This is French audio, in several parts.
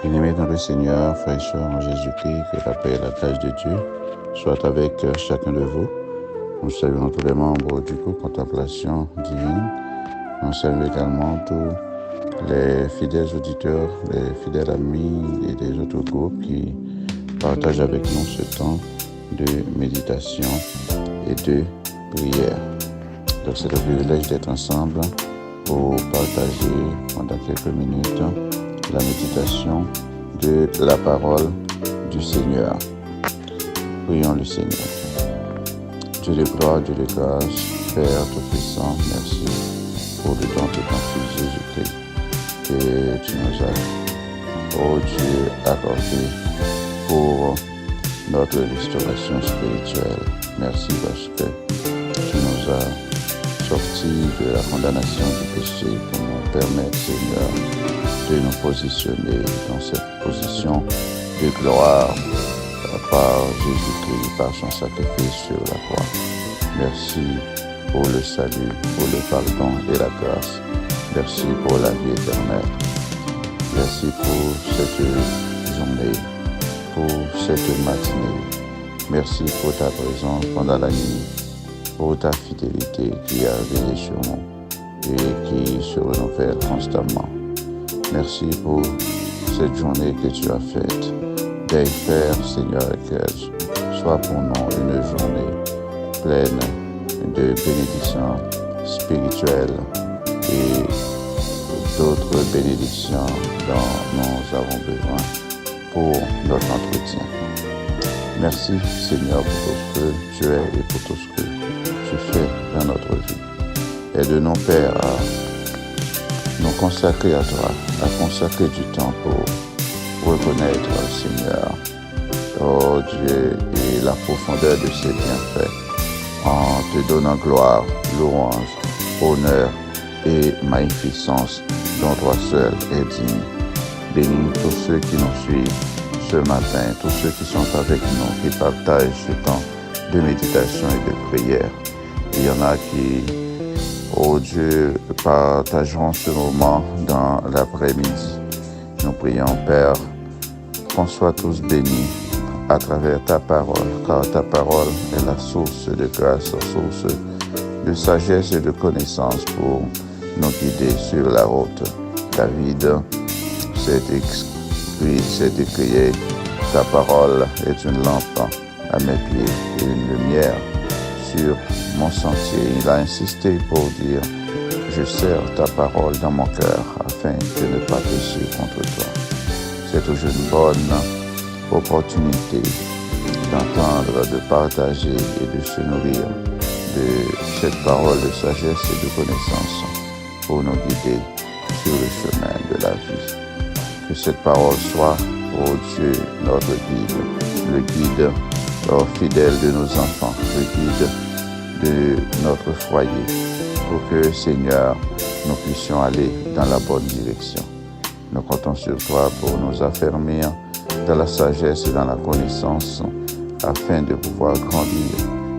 Bien-aimés dans le Seigneur, frères et sœurs en Jésus-Christ, que la paix et la grâce de Dieu soient avec chacun de vous. Nous saluons tous les membres du groupe Contemplation Divine. Nous saluons également tous les fidèles auditeurs, les fidèles amis et des autres groupes qui partagent avec nous ce temps de méditation et de prière. Donc c'est le privilège d'être ensemble pour partager pendant quelques minutes la méditation de la parole du Seigneur. Prions le Seigneur. Dieu de gloire, Dieu de grâce, Père Tout-Puissant, merci pour le don de ton Fils Jésus-Christ que tu nous as, oh Dieu, accordé pour notre restauration spirituelle. Merci parce que tu nous as sortis de la condamnation du péché pour nous permettre, Seigneur, de nous positionner dans cette position de gloire par Jésus-Christ, par son sacrifice sur la croix. Merci pour le salut, pour le pardon et la grâce. Merci pour la vie éternelle. Merci pour cette journée, pour cette matinée. Merci pour ta présence pendant la nuit, pour ta fidélité qui a veillé sur nous et qui se renouvelle constamment. Merci pour cette journée que tu as faite. Veille faire, Seigneur, qu'elle soit pour nous une journée pleine de bénédictions spirituelles et d'autres bénédictions dont nous avons besoin pour notre entretien. Merci, Seigneur, pour tout ce que tu es et pour tout ce que tu fais dans notre vie. Aide-nous, Père, à nous consacrer à toi, à consacrer du temps pour reconnaître, Seigneur, oh Dieu, et la profondeur de ses bienfaits, en te donnant gloire, louange, honneur et magnificence dont toi seul es digne. Bénis tous ceux qui nous suivent ce matin, tous ceux qui sont avec nous, qui partagent ce temps de méditation et de prière. Il y en a qui, oh Dieu, partageront ce moment dans l'après-midi. Nous prions, Père, qu'on soit tous bénis à travers ta parole, car ta parole est la source de grâce, la source de sagesse et de connaissance pour nous guider sur la route. David s'est écrié, ta parole est une lampe à mes pieds et une lumière sur mon sentier. Il a insisté pour dire, je serre ta parole dans mon cœur afin de ne pas pécher contre toi. C'est toujours une bonne opportunité d'entendre, de partager et de se nourrir de cette parole de sagesse et de connaissance pour nous guider sur le chemin de la vie. Que cette parole soit, ô Dieu, notre guide, le guide fidèle de nos enfants, le guide de notre foyer, pour que, Seigneur, nous puissions aller dans la bonne direction. Nous comptons sur toi pour nous affermir dans la sagesse et dans la connaissance, afin de pouvoir grandir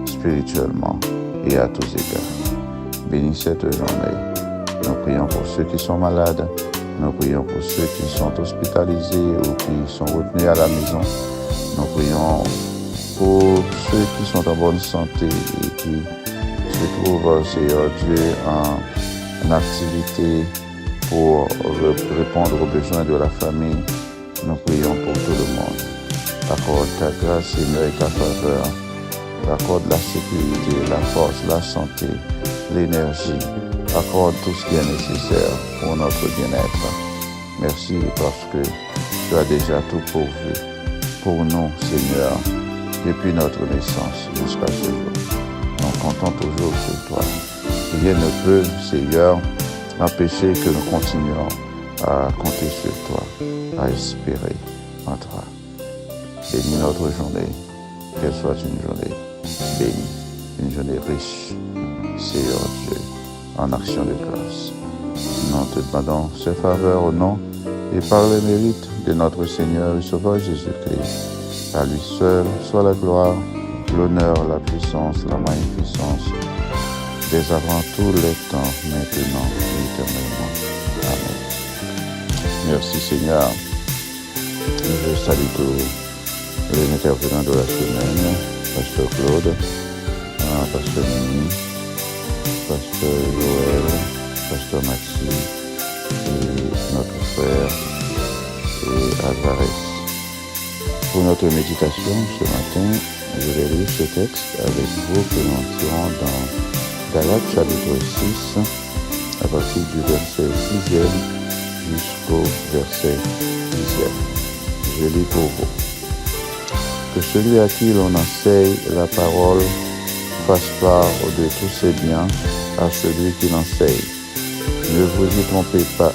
spirituellement et à tous égards. Bénis cette journée. Nous prions pour ceux qui sont malades. Nous prions pour ceux qui sont hospitalisés ou qui sont retenus à la maison. Nous prions pour ceux qui sont en bonne santé et qui se trouvent, Seigneur Dieu, en activité pour répondre aux besoins de la famille. Nous prions pour tout le monde. Accorde ta grâce, Seigneur, et ta faveur. Accorde la sécurité, la force, la santé, l'énergie. Accorde tout ce qui est nécessaire pour notre bien-être. Merci parce que tu as déjà tout pourvu pour nous, Seigneur, depuis notre naissance jusqu'à ce jour. Nous comptons toujours sur toi. Rien ne peut, Seigneur, empêcher que nous continuions à compter sur toi, à espérer en toi. Bénis notre journée, qu'elle soit une journée bénie, une journée riche, Seigneur Dieu, en action de grâce. Nous te demandons ces faveurs au nom et par les mérites de notre Seigneur et Sauveur Jésus-Christ. À lui seul soit la gloire, l'honneur, la puissance, la magnificence, dès avant tous les temps, maintenant et éternellement. Amen. Merci Seigneur Je salue tous les intervenants de la semaine, Pasteur Claude, Pasteur Mimi, Pasteur Joël, Pasteur Maxime et notre frère Alvarez. Pour notre méditation ce matin, je vais lire ce texte avec vous que nous tirons dans Galates chapitre 6, à partir du verset 6e jusqu'au verset 10e. Je lis pour vous. Que celui à qui l'on enseigne la parole fasse part de tous ses biens à celui qui l'enseigne. Ne vous y trompez pas,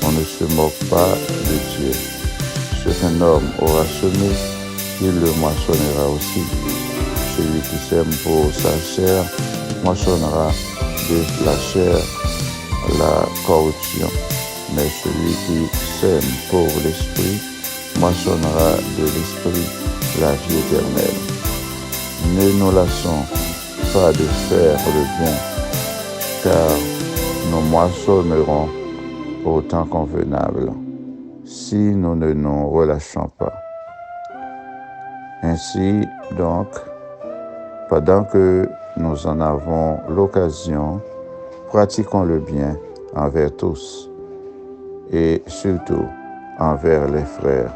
on ne se moque pas de Dieu. Ce qu'un homme aura semé, il le moissonnera aussi. Celui qui sème pour sa chair moissonnera de la chair la corruption, mais celui qui sème pour l'esprit moissonnera de l'esprit la vie éternelle. Ne nous lassons pas de faire le bien, car nous moissonnerons au temps convenable, si nous ne nous relâchons pas. Ainsi donc, pendant que nous en avons l'occasion, pratiquons le bien envers tous, et surtout envers les frères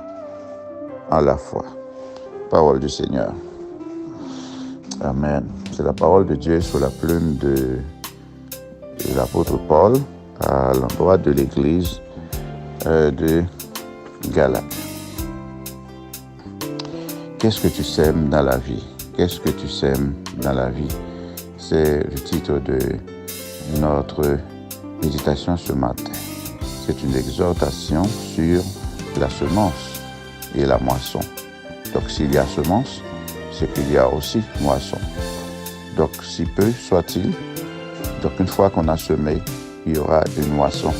en la foi. Parole du Seigneur. Amen. C'est la parole de Dieu sous la plume de l'apôtre Paul à l'endroit de l'église de Galates. Qu'est-ce que tu sèmes dans la vie? Qu'est-ce que tu sèmes dans la vie? C'est le titre de notre méditation ce matin. C'est une exhortation sur la semence et la moisson. Donc s'il y a semence, c'est qu'il y a aussi moisson. Donc si peu soit-il, donc une fois qu'on a semé, il y aura une moisson.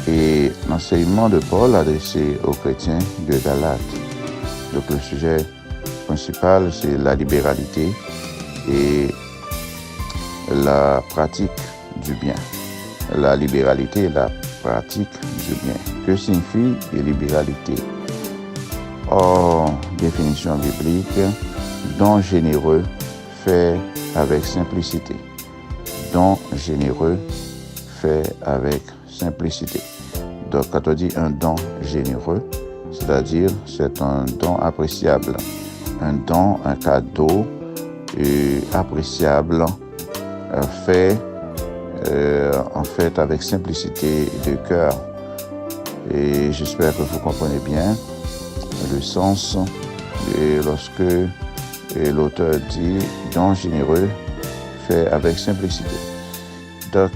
Et l'enseignement de Paul adressé aux chrétiens de Galates. Donc le sujet principal, c'est la libéralité et la pratique du bien. La libéralité et la pratique du bien. Que signifie la libéralité? Définition biblique, don généreux fait avec simplicité. Don généreux fait avec simplicité. Donc quand on dit un don généreux, c'est-à-dire c'est un don appréciable, un don, un cadeau appréciable, fait en fait avec simplicité de cœur. Et j'espère que vous comprenez bien le sens lorsque l'auteur dit don généreux fait avec simplicité. Donc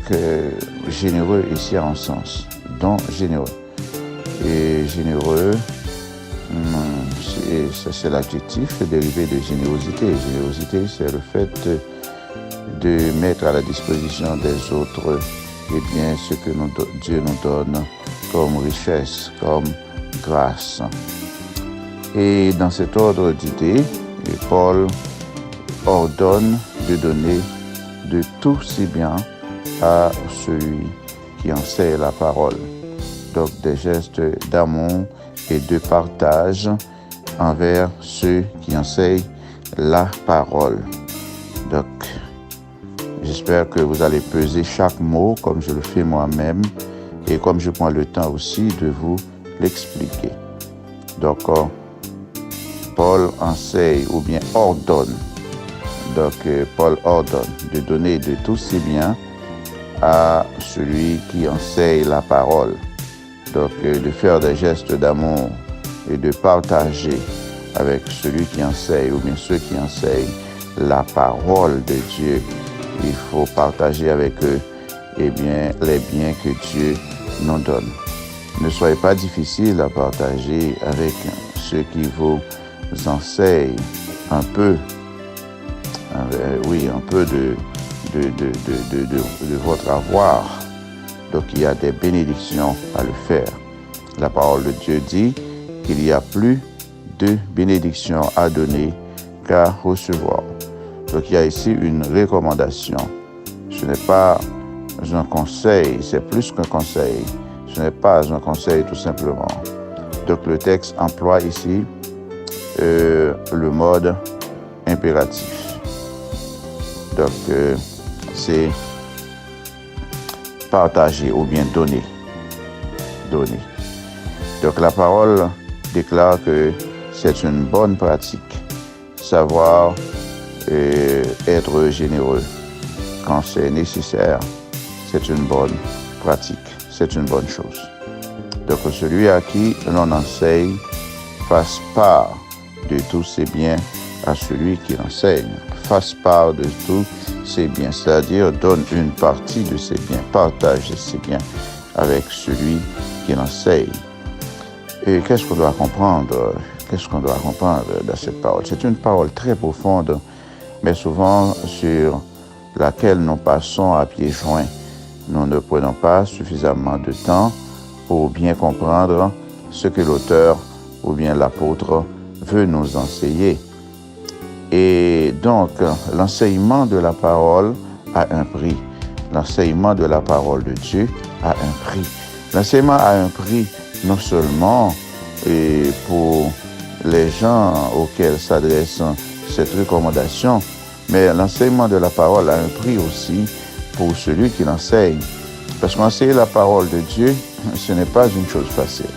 généreux ici en sens, don généreux. Et généreux, c'est l'adjectif dérivé de générosité. Générosité, c'est le fait de mettre à la disposition des autres ce que Dieu nous donne comme richesse, comme grâce. Et dans cet ordre d'idées, Paul ordonne de donner de tous ses biens à celui qui enseigne la parole. Donc des gestes d'amour et de partage envers ceux qui enseignent la parole. Donc, j'espère que vous allez peser chaque mot comme je le fais moi-même et comme je prends le temps aussi de vous l'expliquer. Donc, Paul enseigne ou bien ordonne. Donc, Paul ordonne de donner de tous ses biens à celui qui enseigne la parole. Donc, de faire des gestes d'amour et de partager avec celui qui enseigne ou bien ceux qui enseignent la parole de Dieu. Il faut partager avec eux les biens que Dieu nous donne. Ne soyez pas difficile à partager avec ceux qui vous enseignent un peu de votre avoir. Donc il y a des bénédictions à le faire. La parole de Dieu dit qu'il y a plus de bénédictions à donner qu'à recevoir. Donc il y a ici une recommandation. Ce n'est pas un conseil, c'est plus qu'un conseil. Ce n'est pas un conseil tout simplement. Donc le texte emploie ici le mode impératif. Donc c'est partager ou bien donner. Donner. Donc la parole déclare que c'est une bonne pratique. Savoir être généreux quand c'est nécessaire, c'est une bonne pratique, c'est une bonne chose. Donc celui à qui l'on enseigne fasse part de tous ses biens à celui qui l'enseigne. Fasse part de tous ses biens, c'est-à-dire donne une partie de ses biens, partage ses biens avec celui qui l'enseigne. Et qu'est-ce qu'on doit comprendre? Qu'est-ce qu'on doit comprendre dans cette parole? C'est une parole très profonde, mais souvent sur laquelle nous passons à pieds joints. Nous ne prenons pas suffisamment de temps pour bien comprendre ce que l'auteur ou bien l'apôtre veut nous enseigner. Et donc, l'enseignement de la parole a un prix. L'enseignement de la parole de Dieu a un prix. L'enseignement a un prix non seulement pour les gens auxquels s'adresse cette recommandation, mais l'enseignement de la parole a un prix aussi pour celui qui l'enseigne. Parce qu'enseigner la parole de Dieu, ce n'est pas une chose facile.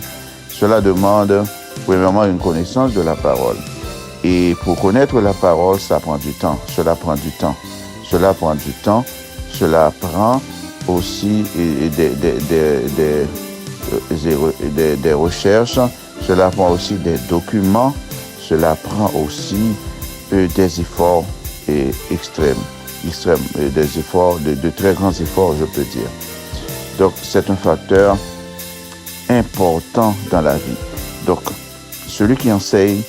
Cela demande premièrement une connaissance de la parole. Et pour connaître la parole, ça prend du temps. Cela prend du temps. Cela prend du temps. Cela prend aussi des recherches. Cela prend aussi des documents. Cela prend aussi des efforts extrêmes, des efforts, de très grands efforts, je peux dire. Donc, c'est un facteur important dans la vie. Donc, celui qui enseigne,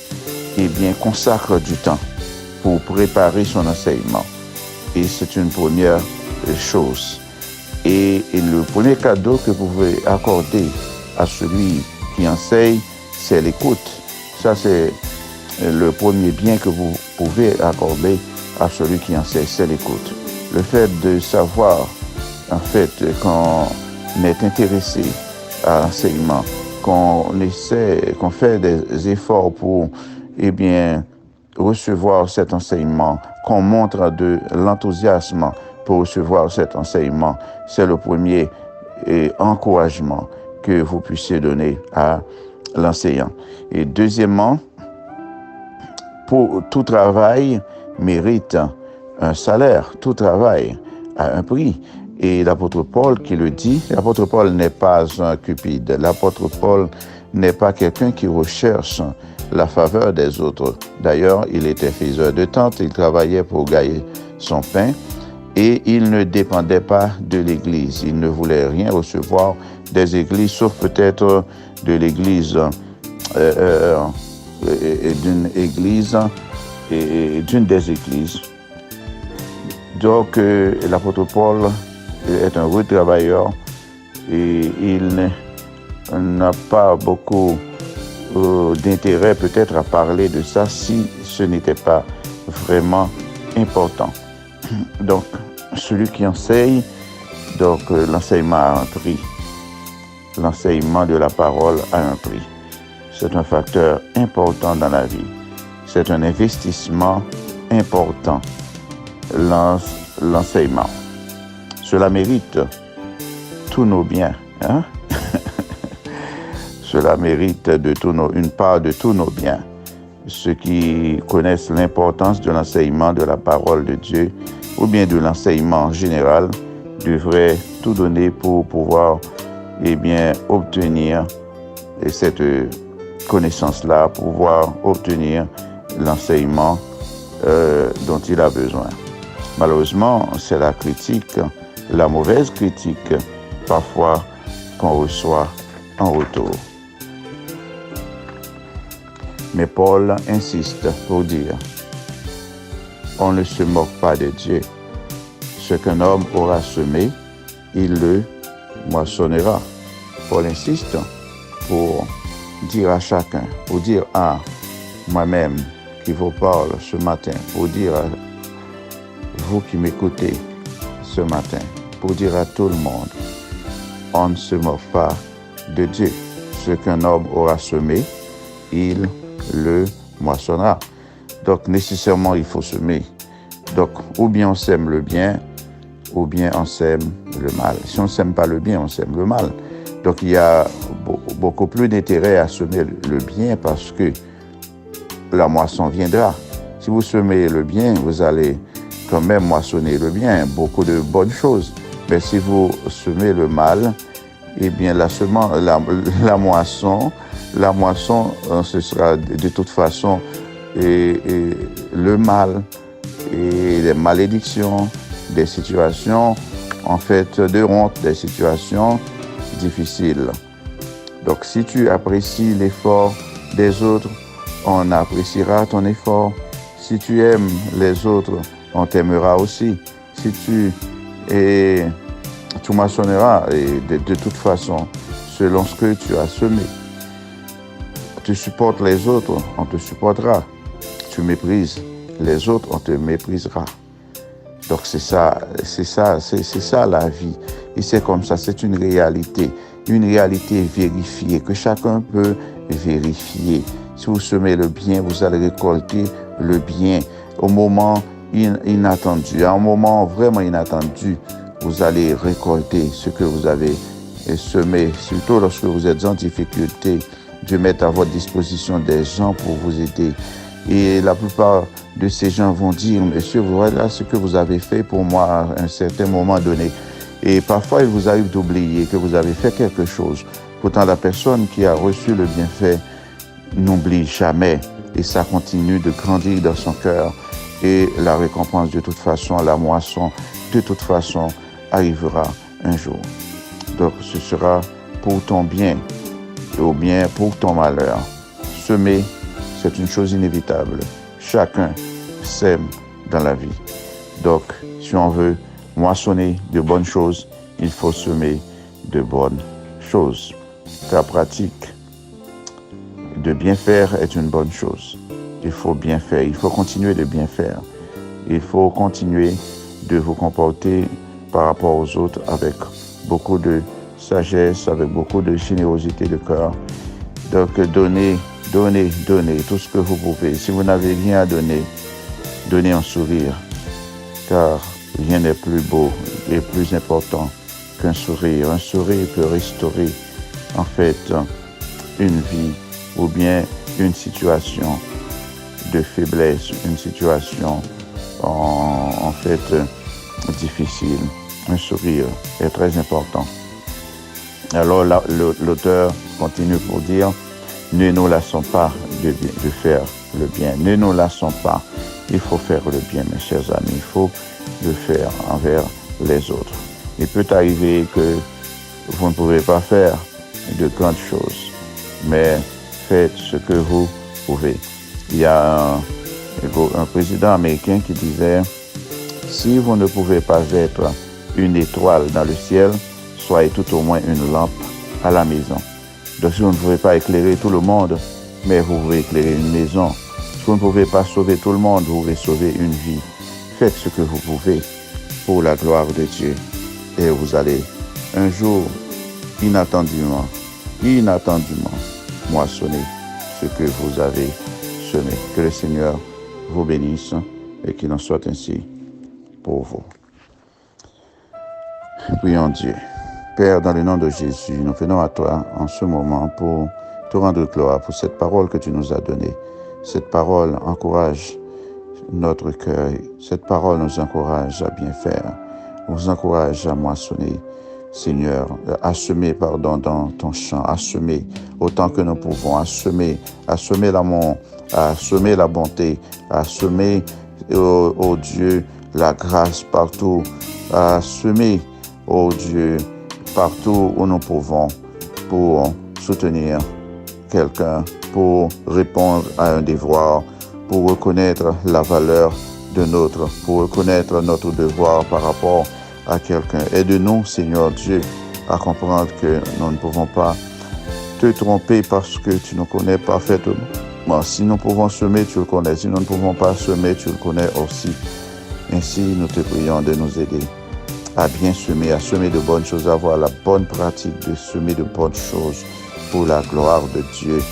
consacre du temps pour préparer son enseignement. Et c'est une première chose. Et le premier cadeau que vous pouvez accorder à celui qui enseigne, c'est l'écoute. Ça, c'est le premier bien que vous pouvez accorder à celui qui enseigne, c'est l'écoute. Le fait de savoir, en fait, qu'on est intéressé à l'enseignement, qu'on fait des efforts pour, recevoir cet enseignement, qu'on montre de l'enthousiasme pour recevoir cet enseignement, c'est le premier encouragement que vous puissiez donner à l'enseignant. Et deuxièmement, pour tout travail mérite un salaire, tout travail a un prix. Et l'apôtre Paul qui le dit, l'apôtre Paul n'est pas un cupide, l'apôtre Paul n'est pas quelqu'un qui recherche la faveur des autres. D'ailleurs, il était faiseur de tente, il travaillait pour gagner son pain et il ne dépendait pas de l'Église. Il ne voulait rien recevoir des églises, sauf peut-être de l'Église, d'une église, d'une des églises. Donc, l'apôtre Paul est un vrai travailleur et il n'a pas beaucoup d'intérêt peut-être à parler de ça si ce n'était pas vraiment important. Donc, celui qui enseigne, donc l'enseignement a un prix. L'enseignement de la parole a un prix. C'est un facteur important dans la vie. C'est un investissement important, l'enseignement. Cela mérite tous nos biens. Hein? Cela mérite une part de tous nos biens. Ceux qui connaissent l'importance de l'enseignement de la parole de Dieu ou bien de l'enseignement en général devraient tout donner pour pouvoir obtenir cette connaissance-là, pouvoir obtenir l'enseignement dont il a besoin. Malheureusement, c'est la critique, la mauvaise critique parfois qu'on reçoit en retour. Mais Paul insiste pour dire, on ne se moque pas de Dieu. Ce qu'un homme aura semé, il le moissonnera. Paul insiste pour dire à chacun, pour dire à moi-même qui vous parle ce matin, pour dire à vous qui m'écoutez ce matin, pour dire à tout le monde, on ne se moque pas de Dieu. ce qu'un homme aura semé, il le moissonnera. Donc, nécessairement, il faut semer. Donc, ou bien on sème le bien, ou bien on sème le mal. Si on ne sème pas le bien, on sème le mal. Donc, il y a beaucoup plus d'intérêt à semer le bien parce que la moisson viendra. Si vous semez le bien, vous allez quand même moissonner le bien, beaucoup de bonnes choses. Mais si vous semez le mal, eh bien, la moisson, ce sera de toute façon le mal et les malédictions, des situations, en fait, de honte, des situations difficiles. Donc, si tu apprécies l'effort des autres, on appréciera ton effort. Si tu aimes les autres, on t'aimera aussi. Si tu moissonneras de toute façon selon ce que tu as semé. Tu supportes les autres, on te supportera. Tu méprises les autres, on te méprisera. Donc c'est ça la vie. Et c'est comme ça, c'est une réalité vérifiée, que chacun peut vérifier. Si vous semez le bien, vous allez récolter le bien. Au moment inattendu, à un moment vraiment inattendu, vous allez récolter ce que vous avez semé. Surtout lorsque vous êtes en difficulté, Dieu met à votre disposition des gens pour vous aider. Et la plupart de ces gens vont dire, monsieur, voilà ce que vous avez fait pour moi à un certain moment donné. Et parfois, il vous arrive d'oublier que vous avez fait quelque chose. Pourtant, la personne qui a reçu le bienfait n'oublie jamais. Et ça continue de grandir dans son cœur. Et la récompense, de toute façon, la moisson, de toute façon, arrivera un jour. Donc, ce sera pour ton bien ou bien pour ton malheur. Semer, c'est une chose inévitable. Chacun sème dans la vie. Donc, si on veut moissonner de bonnes choses, il faut semer de bonnes choses. Ta pratique de bien faire est une bonne chose. Il faut bien faire. Il faut continuer de bien faire. Il faut continuer de vous comporter par rapport aux autres avec beaucoup de sagesse, avec beaucoup de générosité de cœur. Donc, donnez tout ce que vous pouvez. Si vous n'avez rien à donner, donnez un sourire, car rien n'est plus beau et plus important qu'un sourire. Un sourire peut restaurer, en fait, une vie ou bien une situation de faiblesse, une situation, en fait, difficile. Un sourire est très important. Alors, l'auteur continue pour dire, ne nous lassons pas de faire le bien. Ne nous lassons pas. Il faut faire le bien, mes chers amis. Il faut le faire envers les autres. Il peut arriver que vous ne pouvez pas faire de grandes choses, mais faites ce que vous pouvez. Il y a un président américain qui disait, si vous ne pouvez pas être une étoile dans le ciel, soyez tout au moins une lampe à la maison. Donc si vous ne pouvez pas éclairer tout le monde, mais vous pouvez éclairer une maison. Si vous ne pouvez pas sauver tout le monde, vous pouvez sauver une vie. Faites ce que vous pouvez pour la gloire de Dieu. Et vous allez un jour, inattendument, moissonner ce que vous avez semé. Que le Seigneur vous bénisse et qu'il en soit ainsi pour vous. Prions Dieu. Père, dans le nom de Jésus, nous venons à toi en ce moment pour te rendre gloire pour cette parole que tu nous as donnée. Cette parole encourage notre cœur. Cette parole nous encourage à bien faire, nous encourage à moissonner, Seigneur, à semer, dans ton champ, à semer autant que nous pouvons, à semer l'amour, à semer la bonté, à semer, oh Dieu, la grâce partout, à semer, oh Dieu, partout où nous pouvons pour soutenir quelqu'un, pour répondre à un devoir, pour reconnaître la valeur de pour reconnaître notre devoir par rapport à quelqu'un. Aide-nous, Seigneur Dieu, à comprendre que nous ne pouvons pas te tromper parce que tu nous connais parfaitement. Si nous pouvons semer, tu le connais. Si nous ne pouvons pas semer, tu le connais aussi. Ainsi, nous te prions de nous aider à bien semer, à semer de bonnes choses, à avoir la bonne pratique de semer de bonnes choses pour la gloire de Dieu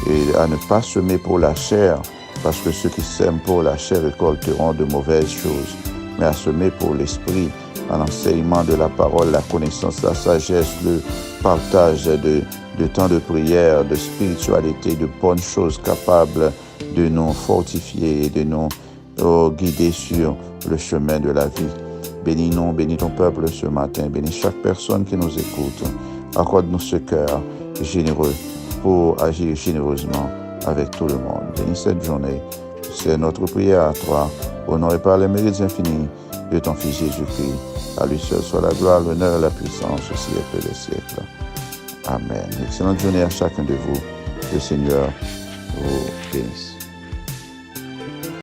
et à ne pas semer pour la chair, parce que ceux qui sèment pour la chair récolteront de mauvaises choses, mais à semer pour l'esprit, en enseignement de la parole, la connaissance, la sagesse, le partage de temps de prière, de spiritualité, de bonnes choses capables de nous fortifier et de nous guider sur le chemin de la vie. Bénis-nous, bénis ton peuple ce matin, bénis chaque personne qui nous écoute. Accorde-nous ce cœur généreux pour agir généreusement avec tout le monde. Bénis cette journée. C'est notre prière à toi, au nom et par les mérites infinis de ton Fils Jésus-Christ. À lui seul soit la gloire, l'honneur et la puissance au siècle des siècles. Amen. Excellente journée à chacun de vous. Le Seigneur vous bénisse.